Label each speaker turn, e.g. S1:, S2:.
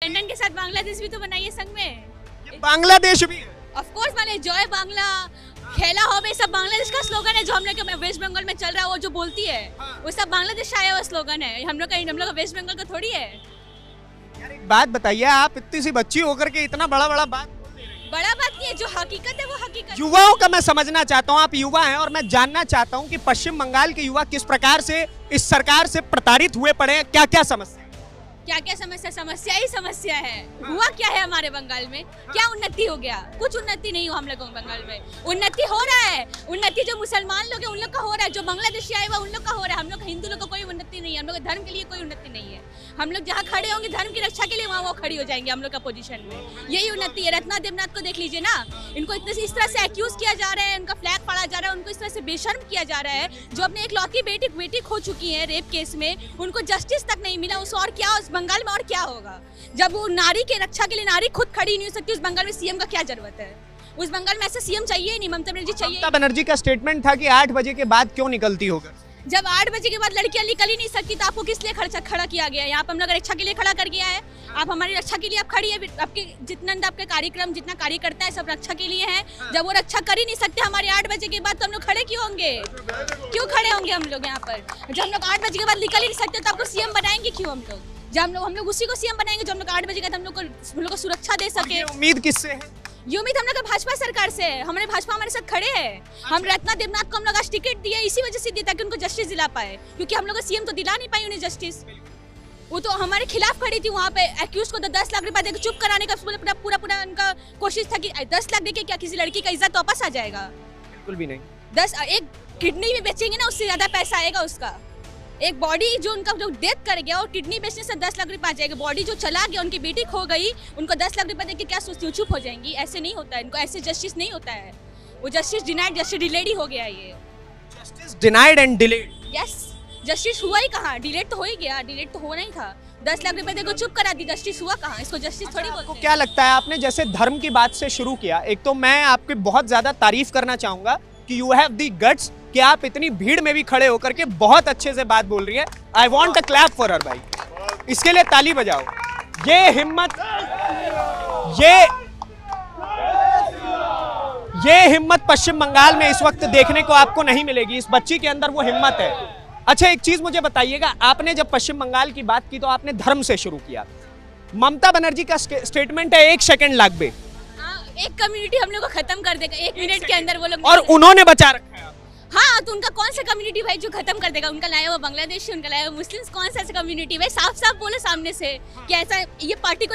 S1: London के साथ बांग्लादेश भी तो बनाइए संग में।
S2: ये बांग्लादेश भी है।
S1: ऑफ कोर्स माने जय बांग्ला, खेला हो बे, सब बांग्लादेश का स्लोगन है जो हम लोग के वेस्ट बंगाल में चल रहा है, वो जो बोलती है वो सब बांग्लादेश से आया हुआ स्लोगन है। हम लोग का वेस्ट बंगाल का थोड़ी है।
S2: यार एक बात बताइए, आप इतनी सी बच्ची होकर के इतना बड़ा बड़ा बात,
S1: बड़ा बात नहीं है, जो हकीकत है वो हकीकत है।
S2: युवाओं का मैं समझना चाहता हूं, आप युवा हैं और मैं जानना चाहता हूं कि पश्चिम बंगाल के युवा किस प्रकार से इस सरकार से प्रताड़ित हुए पड़े हैं, क्या क्या समस्या है?
S1: क्या क्या समस्या, समस्या ही समस्या है। हुआ क्या है हमारे बंगाल में, क्या उन्नति हो गया? कुछ उन्नति नहीं हुआ हम लोगों के बंगाल में। उन्नति हो रहा है, उन्नति जो मुसलमान लोग हैं उन लोग का हो रहा है, जो बांग्लादेशी आए हुआ उन लोग का हो रहा है। हम लोग हिंदू लोग को कोई उन्नति नहीं है, हम लोग धर्म के लिए कोई उन्नति नहीं है। हम लोग जहाँ खड़े होंगे धर्म की रक्षा के लिए, वहाँ वो खड़ी हो जाएंगे हम लोग का पोजीशन में। यही उन्नति है। रत्ना देवनाथ को देख लीजिए ना, इनको इस तरह से एक्यूज किया जा रहा है, उनका फ्लैग फाड़ा जा रहा है, उनको इस तरह से बेशर्म किया जा रहा है। जो अपने एक लौती बेटी खो चुकी है रेप केस में, उनको जस्टिस तक नहीं मिला। उस और क्या उस बंगाल में और क्या होगा? जब वो नारी के रक्षा के लिए नारी खुद खड़ी नहीं हो सकती, उस बंगाल में सीएम का क्या जरूरत है? उस बंगाल में ऐसा सीएम चाहिए ही नहीं। ममता बनर्जी चाहिए।
S2: ममता बनर्जी का स्टेटमेंट था कि 8 बजे के बाद क्यों निकलती होगा।
S1: जब 8 बजे के बाद लड़कियां निकल ही नहीं सकती तो आपको किस लिए खड़ा किया गया? यहाँ पे हम लोग रक्षा के लिए खड़ा कर गया है। आप हमारी रक्षा के लिए आप खड़ी है। आपके जितना आपके कार्यक्रम जितना कार्यकर्ता है सब रक्षा के लिए है। जब वो रक्षा कर ही नहीं सकते हमारे 8 बजे के बाद, तो हम लोग खड़े क्यों होंगे? क्यों खड़े होंगे हम लोग यहाँ पर? जब हम लोग 8 बजे के बाद निकल ही नहीं सकते तो आपको सीएम बनाएंगे क्यों हम लोग? जब हम लोग उसी को सीएम बनाएंगे जो हम लोग 8 बजे के बाद हम लोग को सुरक्षा दे सके।
S2: उम्मीद किससे है?
S1: ये उम्मीद हम लोग भाजपा सरकार से है। हमारे भाजपा हमारे साथ खड़े हैं। हम रत्ना देवनाथ को हम लोग आज टिकट दिए इसी वजह से दिया ताकि उनको जस्टिस दिला पाए, क्योंकि हम लोग सीएम तो दिला नहीं पाए उन्हें जस्टिस। वो तो हमारे खिलाफ खड़ी थी वहाँ पे। एक्यूज को 10 लाख रुपए देकर चुप कराने का पूरा उनका कोशिश था कि 10 लाख देके क्या किसी लड़की का इज्जत वापस आ जाएगा?
S2: बिल्कुल भी नहीं।
S1: 10 एक किडनी भी बेचेंगे ना उससे ज्यादा पैसा आएगा उसका। एक बॉडी जो उनका जो डेथ कर गया और किडनी बेचने से 10 लाख रुपए आ जाएगा। बॉडी जो चला गया, उनकी बेटी खो गई, उनको 10 लाख रुपए देके क्या सोचती, चुप हो जाएंगी? ऐसे नहीं होता है, इनको ऐसे जस्टिस नहीं होता है। वो जस्टिस डिनाइड, जस्टिस डिलेड ही हो गया ये।
S2: Justice denied and delayed.
S1: Yes, justice हुआ ही कहाँ? डिलेट तो हो ही गया। डिलेट तो होना ही था। 10 लाख रुपए देखो चुप करा दी, जस्टिस हुआ कहाँ? इसको जस्टिस थोड़ी बोलते हैं।
S2: क्या लगता है, आपने जैसे धर्म की बात से शुरू किया, एक तो मैं आपकी बहुत ज्यादा तारीफ करना चाहूंगा कि यू हैव द गट्स कि आप इतनी भीड़ में भी खड़े होकर के बहुत अच्छे से बात बोल रही है। I want a clap for her भाई, इसके लिए ताली बजाओ। ये हिम्मत पश्चिम बंगाल में इस वक्त देखने को आपको नहीं मिलेगी। इस बच्ची के अंदर वो हिम्मत है। अच्छा एक चीज मुझे बताइएगा, आपने जब पश्चिम बंगाल की बात की तो आपने धर्म से शुरू किया। ममता बनर्जी का स्टेटमेंट है 1 सेकंड लागबे,
S1: एक कम्युनिटी हम लोग को खत्म कर देगा 1 मिनट के अंदर वो लोग,
S2: और उन्होंने बचा रखा है।
S1: हाँ, तो उनका कौन सा कम्युनिटी भाई जो खत्म कर देगा? उनका लाया हुआ बांग्लादेशी, उनका लाया हुआ मुस्लिम्स, कौन सा ऐसा कम्युनिटी भाई? साफ साफ बोलो सामने से कि ऐसा ये पार्टी को